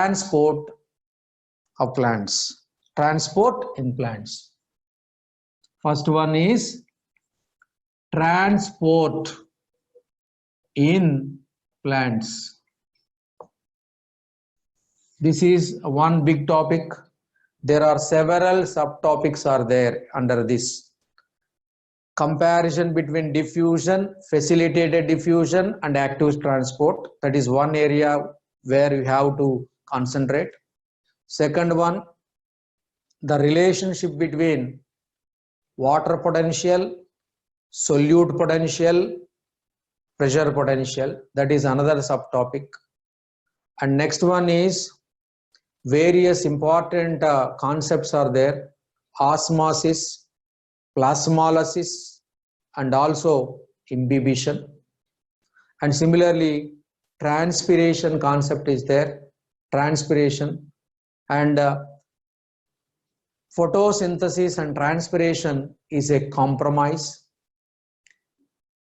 transport of plants. Transport in plants. First one is transport in plants. This is one big topic. There are several subtopics are there under this. Comparison between diffusion, facilitated diffusion and active transport. That is one area where you have to concentrate. Second one, the relationship between water potential, solute potential, pressure potential. That is another subtopic. And next one is various important concepts are there: osmosis, plasmolysis, and also imbibition. And similarly, transpiration concept is there, transpiration, and photosynthesis and transpiration is a compromise.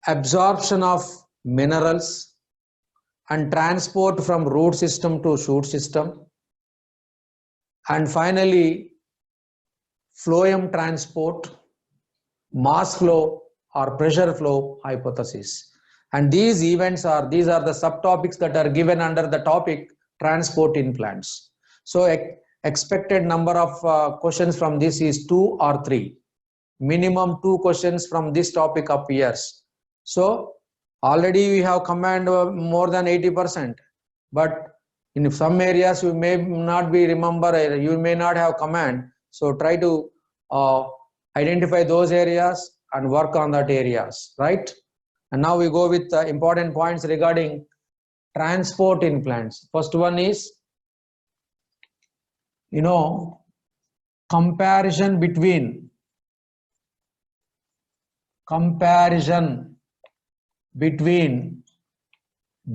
Absorption of minerals and transport from root system to shoot system. And finally, phloem transport, mass flow or pressure flow hypothesis. And these events are, these are the subtopics that are given under the topic transport in plants. So expected number of questions from this is 2 or 3. Minimum 2 questions from this topic appears. So already we have command more than 80%, but in some areas you may not be remember, you may not have command. So try to identify those areas and work on that areas, right? And now we go with important points regarding transport in plants. First one is, comparison between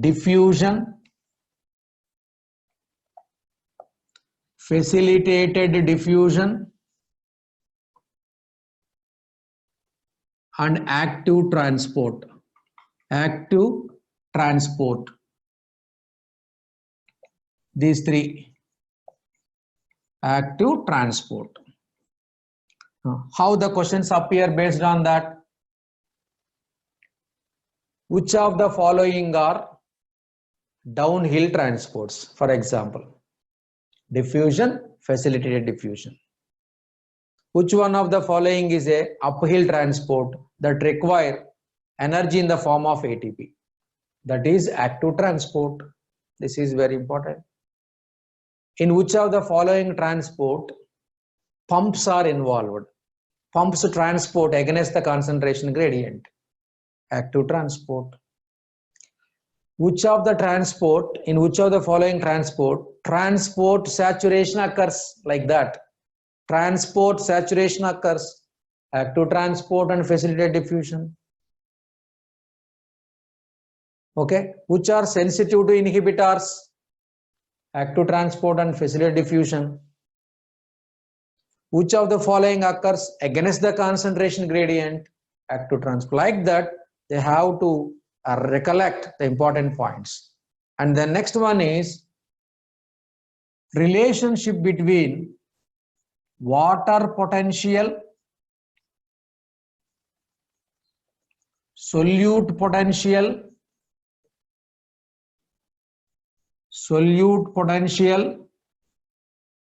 diffusion, facilitated diffusion, and active transport. These three. Active transport. How the questions appear based on that? Which of the following are downhill transports? For example, diffusion, facilitated diffusion. Which one of the following is a uphill transport that require energy in the form of ATP? That is active transport. This is very important. In which of the following transport pumps are involved? Pumps transport against the concentration gradient. Active transport. Which of the transport, in which of the following transport saturation occurs? Like that. Transport saturation occurs. Active transport and facilitated diffusion. Okay. Which are sensitive to inhibitors? Active transport and facilitated diffusion. Which of the following occurs against the concentration gradient? Active transport. Like that, they have to recollect the important points. And the next one is relationship between water potential, solute potential,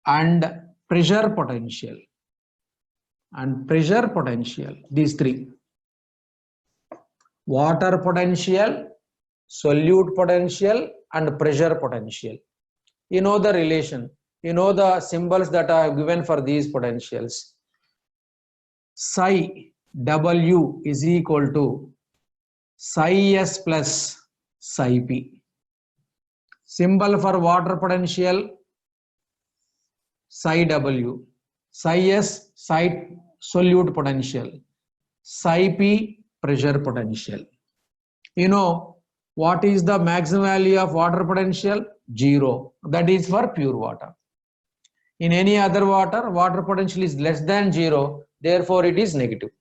and pressure potential. These three: water potential, solute potential, and pressure potential. You know the relation, you know the symbols that are given for these potentials. Psi W is equal to psi S plus psi P. Symbol for water potential, psi W. Psi S, psi solute potential. Psi P, pressure potential. You know what is the maximum value of water potential? 0. That is for pure water. In any other water, water potential is less than 0. Therefore, it is negative.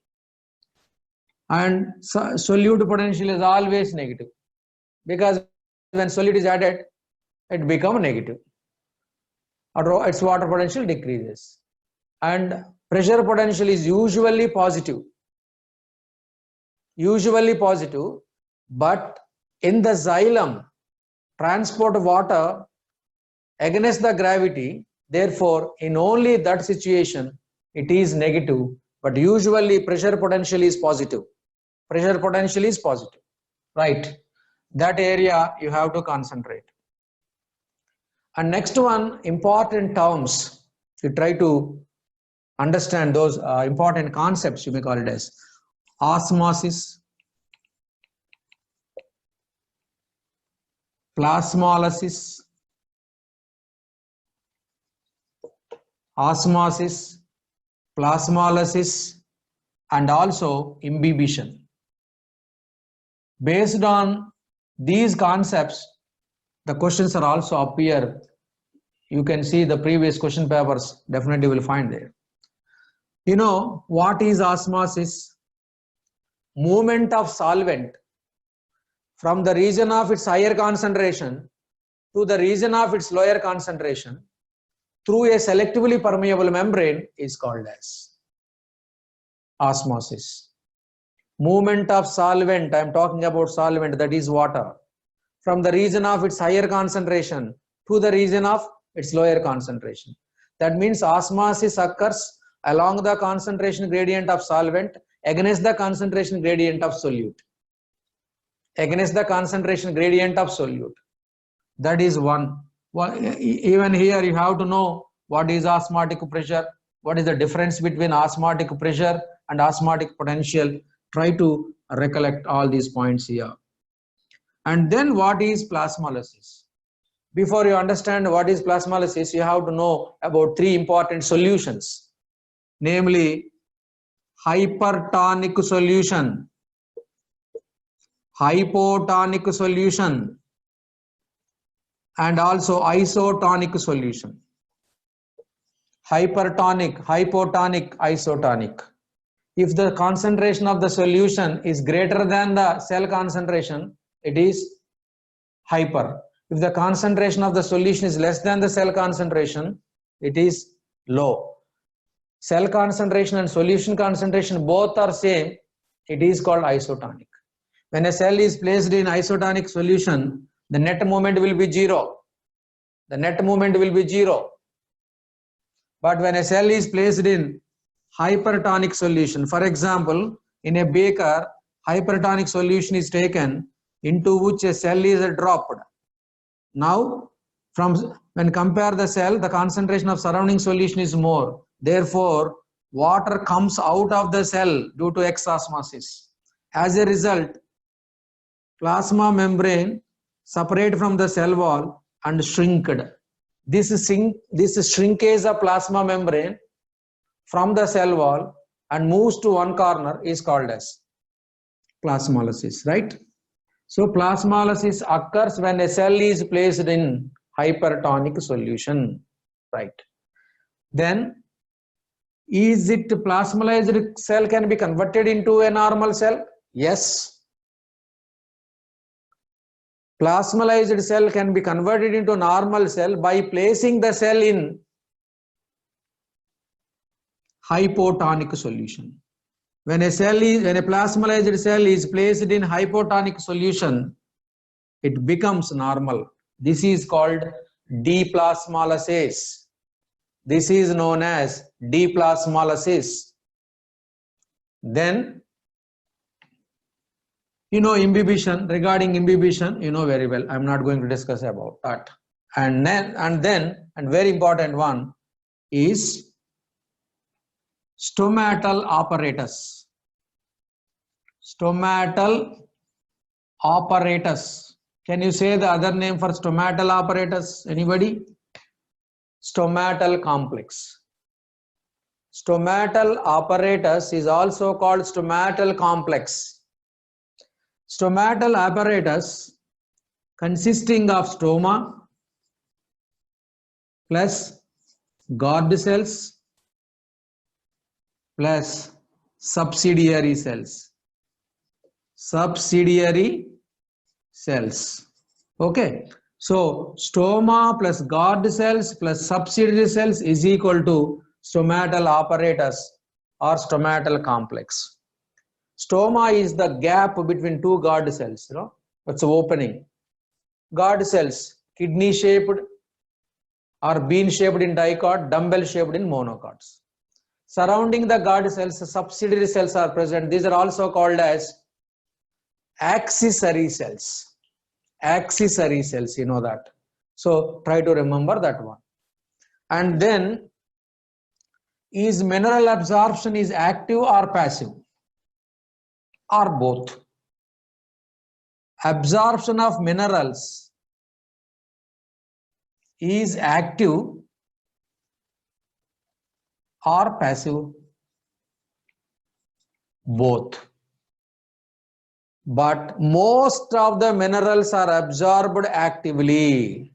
And solute potential is always negative, because when solute is added, it becomes negative. or its water potential decreases. And pressure potential is usually positive, but in the xylem, transport water against the gravity, therefore in only that situation it is negative, but usually pressure potential is positive. Pressure potential is positive, right? That area you have to concentrate. And next one, important terms, you try to understand those important concepts, you may call it as osmosis, plasmolysis, and also imbibition. Based on these concepts, the questions are also appear. You can see the previous question papers, definitely will find there. You know what is osmosis? Movement of solvent from the region of its higher concentration to the region of its lower concentration through a selectively permeable membrane is called as osmosis. Movement of solvent, I am talking about solvent, that is water, from the region of its higher concentration to the region of its lower concentration. That means osmosis occurs along the concentration gradient of solvent against the concentration gradient of solute. Against the concentration gradient of solute. That is one. Even here you have to know what is osmotic pressure, what is the difference between osmotic pressure and osmotic potential. Try to recollect all these points here. And then what is plasmolysis? Before you understand what is plasmolysis, you have to know about three important solutions, namely hypertonic solution, hypotonic solution, and also isotonic solution. Hypertonic, hypotonic, isotonic. If the concentration of the solution is greater than the cell concentration, it is hyper. If the concentration of the solution is less than the cell concentration, it is low. Cell concentration and solution concentration both are same, it is called isotonic. When a cell is placed in isotonic solution, the net movement will be zero. The net movement will be zero. But when a cell is placed in hypertonic solution, for example, in a beaker, hypertonic solution is taken into which a cell is dropped. Now, when compare the cell, the concentration of surrounding solution is more. Therefore, water comes out of the cell due to exosmosis. As a result, plasma membrane separate from the cell wall and shrinked. This shrinkage of plasma membrane from the cell wall and moves to one corner is called as plasmolysis, right? So plasmolysis occurs when a cell is placed in hypertonic solution, right? Then, is it plasmolyzed cell can be converted into a normal cell? Yes. Plasmolyzed cell can be converted into normal cell by placing the cell in hypotonic solution. When a plasmolyzed cell is placed in hypotonic solution, it becomes normal. This is called deplasmolysis. This is known as deplasmolysis. Then, you know imbibition. Regarding imbibition, you know very well. I'm not going to discuss about that. And very important one is stomatal apparatus. Stomatal apparatus. Can you say the other name for stomatal apparatus? Anybody? Stomatal complex. Stomatal apparatus is also called stomatal complex. Stomatal apparatus consisting of stoma plus guard cells plus subsidiary cells. Subsidiary cells. Okay. So stoma plus guard cells plus subsidiary cells is equal to stomatal apparatus or stomatal complex. Stoma is the gap between two guard cells, it's opening. Guard cells, kidney shaped or bean shaped in dicot, dumbbell shaped in monocots. Surrounding the guard cells, subsidiary cells are present. These are also called as accessory cells. Accessory cells, you know that. So try to remember that one. And then, is mineral absorption is active or passive? Or both? Absorption of minerals is active or passive? Both. But most of the minerals are absorbed actively.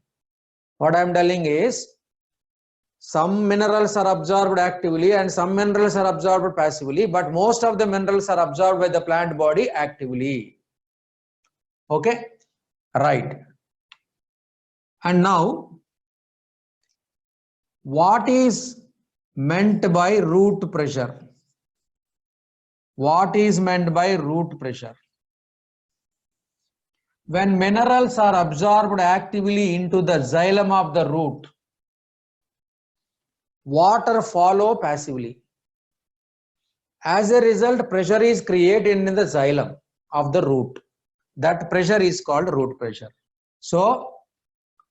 What I am telling is, some minerals are absorbed actively and some minerals are absorbed passively, but most of the minerals are absorbed by the plant body actively. Okay, right. And now, what is meant by root pressure? What is meant by root pressure? When minerals are absorbed actively into the xylem of the root, water follow passively. As a result, pressure is created in the xylem of the root. That pressure is called root pressure. So,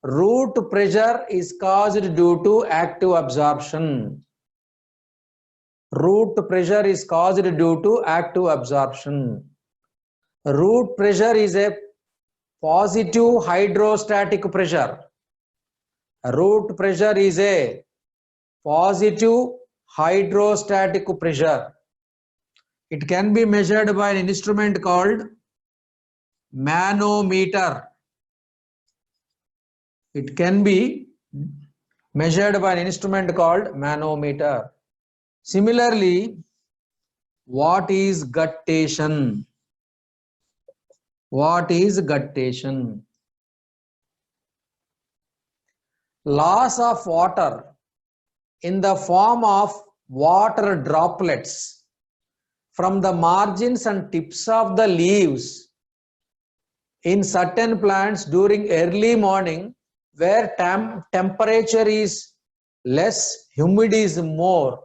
root pressure is caused due to active absorption. Root pressure is caused due to active absorption. Root pressure is a positive hydrostatic pressure. Root pressure is a positive hydrostatic pressure. It can be measured by an instrument called manometer. It can be measured by an instrument called manometer. Similarly, what is guttation? What is guttation? Loss of water in the form of water droplets from the margins and tips of the leaves in certain plants during early morning, where temperature is less, humidity is more,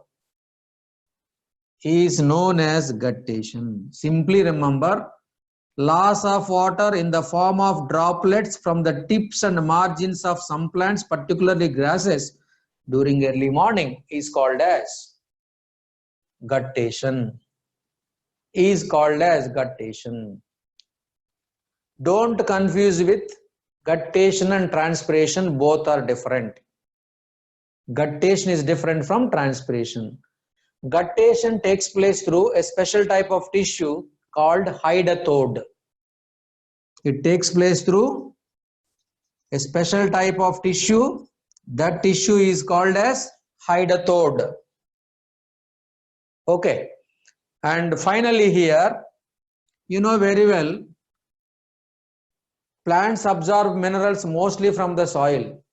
is known as guttation. Simply remember, loss of water in the form of droplets from the tips and margins of some plants, particularly grasses, during early morning is called as guttation. Is called as guttation. Don't confuse with guttation and transpiration, both are different. Guttation is different from transpiration. Guttation takes place through a special type of tissue called hydathode. It takes place through a special type of tissue. That tissue is called as hydathode. Okay. And finally here, you know very well, plants absorb minerals mostly from the soil.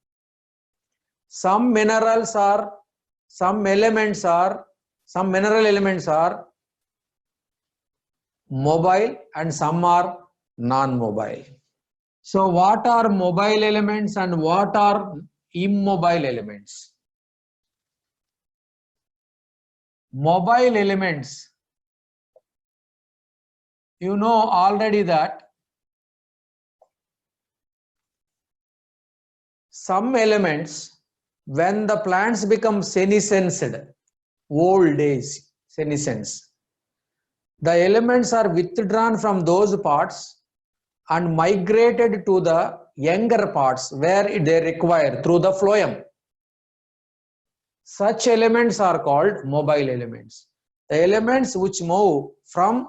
Some mineral elements are mobile and some are non-mobile. So what are mobile elements and what are immobile elements? Mobile elements, you know already that some elements, when the plants become senescent, old age, senescence, the elements are withdrawn from those parts and migrated to the younger parts where they require through the phloem. Such elements are called mobile elements. The elements which move from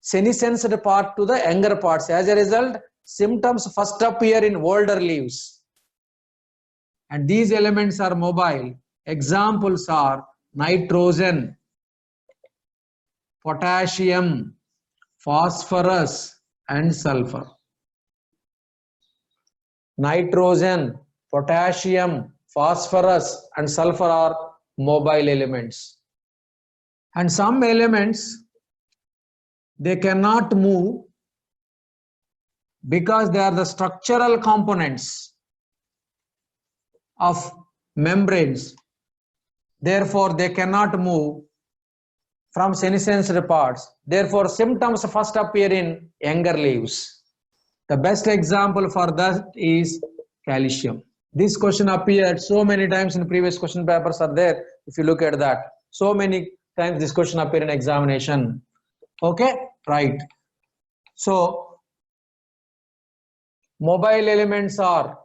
senescent part to the younger parts. As a result, symptoms first appear in older leaves. And these elements are mobile. Examples are nitrogen, potassium, phosphorus, and sulfur. Nitrogen, potassium, phosphorus and sulfur are mobile elements. And some elements, they cannot move because they are the structural components of membranes. Therefore, they cannot move from senescent parts. Therefore, symptoms first appear in younger leaves. The best example for that is calcium. This question appeared so many times in previous question papers are there. If you look at that, so many times this question appeared in examination. Okay, right. So, mobile elements are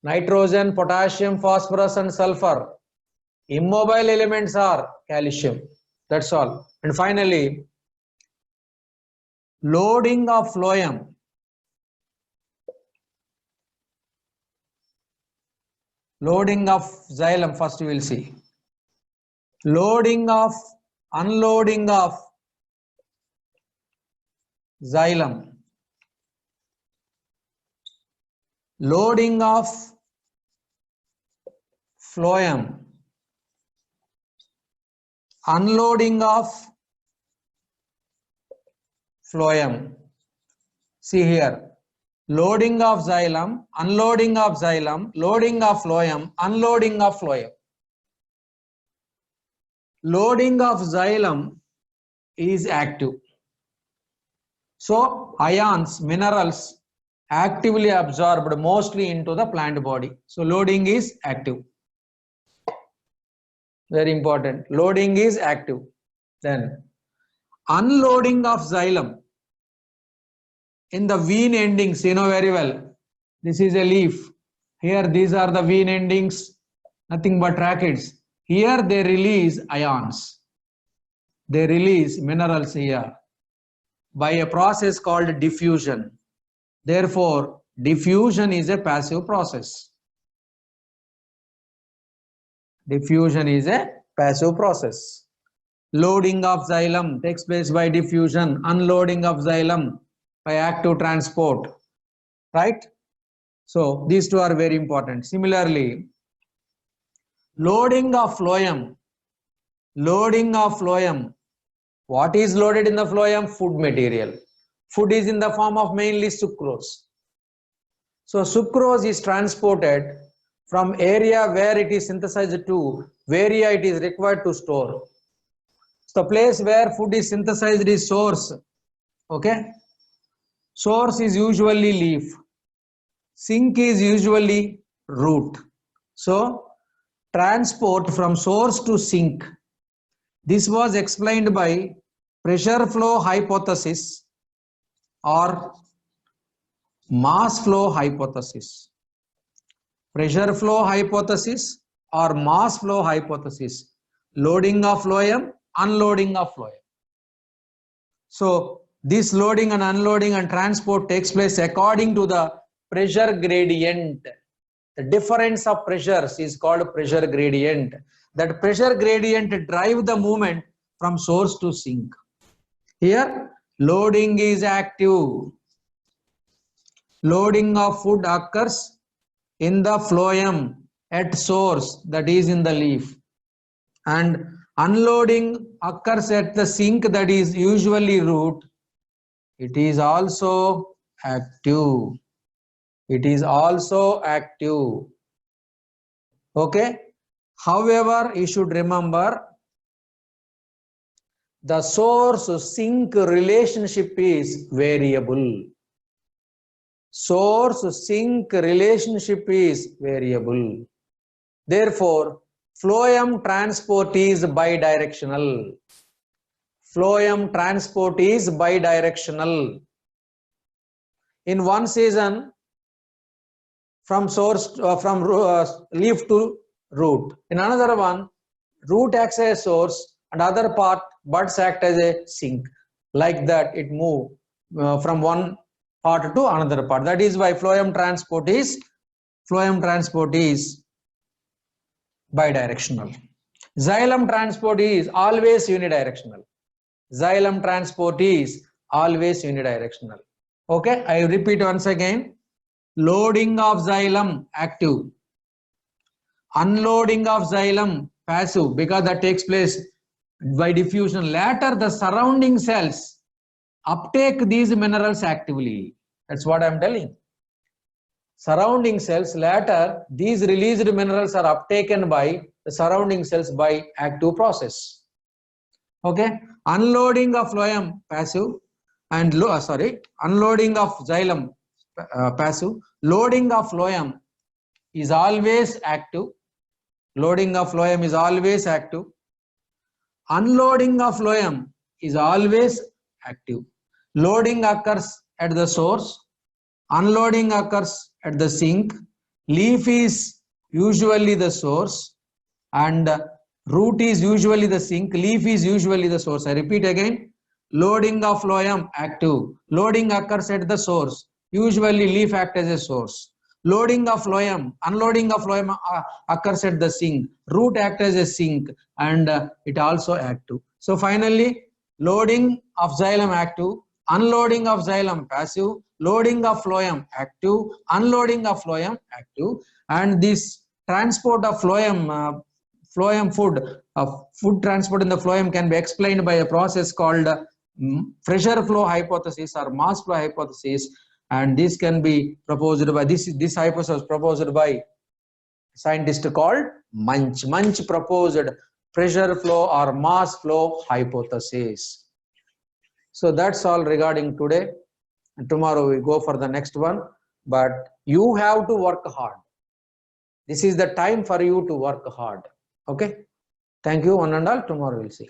nitrogen, potassium, phosphorus and sulfur. Immobile elements are calcium. That's all. And finally, loading of phloem. Loading of xylem, first we will see. Loading of, unloading of xylem. Loading of phloem. Unloading of phloem. See here. Loading of xylem, unloading of xylem, loading of phloem, unloading of phloem. Loading of xylem is active. So ions, minerals actively absorbed mostly into the plant body. So loading is active. Very important. Loading is active. Then unloading of xylem. In the vein endings, you know very well, this is a leaf. Here these are the vein endings, nothing but tracheids. Here they release ions. They release minerals here by a process called diffusion. Therefore, diffusion is a passive process. Diffusion is a passive process. Loading of xylem takes place by diffusion. Unloading of xylem by active transport, right? So these two are very important. Similarly, loading of phloem. Loading of phloem. What is loaded in the phloem? Food material. Food is in the form of mainly sucrose. So sucrose is transported from area where it is synthesized to area it is required to store. So the place where food is synthesized is source. Okay. Source is usually leaf. Sink is usually root. So transport from source to sink. This was explained by pressure flow hypothesis or mass flow hypothesis. Pressure flow hypothesis or mass flow hypothesis. Loading of phloem, unloading of phloem. So this loading and unloading and transport takes place according to the pressure gradient. The difference of pressures is called pressure gradient. That pressure gradient drive the movement from source to sink. Here, loading is active. Loading of food occurs in the phloem at source, that is in the leaf. And unloading occurs at the sink, that is usually root. It is also active. It is also active. Okay. However, you should remember the source-sink relationship is variable. Source-sink relationship is variable. Therefore, phloem transport is bidirectional. Phloem transport is bidirectional. In one season, from source from leaf to root. In another one, root acts as a source and other part buds act as a sink. Like that, it move from one part to another part. That is why phloem transport is bidirectional. Xylem transport is always unidirectional. Xylem transport is always unidirectional. Okay, I repeat once again. Loading of xylem, active. Unloading of xylem, passive, because that takes place by diffusion. Later, the surrounding cells uptake these minerals actively. That's what I'm telling. Surrounding cells, later, these released minerals are uptaken by the surrounding cells by active process. Okay, unloading of phloem, passive, and unloading of xylem, passive. Loading of phloem is always active. Loading of phloem is always active. Unloading of phloem is always active. Loading occurs at the source. Unloading occurs at the sink. Leaf is usually the source and root is usually the sink. Leaf is usually the source. I repeat again. Loading of phloem, active. Loading occurs at the source. Usually leaf acts as a source. Loading of phloem, unloading of phloem occurs at the sink. Root acts as a sink and it also active. So finally, loading of xylem active, unloading of xylem passive, loading of phloem active, unloading of phloem active, and this transport of phloem, food transport in the phloem can be explained by a process called pressure flow hypothesis or mass flow hypothesis, and this can be proposed by this hypothesis was proposed by a scientist called Munch. Munch proposed pressure flow or mass flow hypothesis. So that's all regarding today. And tomorrow we go for the next one, but you have to work hard. This is the time for you to work hard. Okay, thank you one and all. Tomorrow we'll see.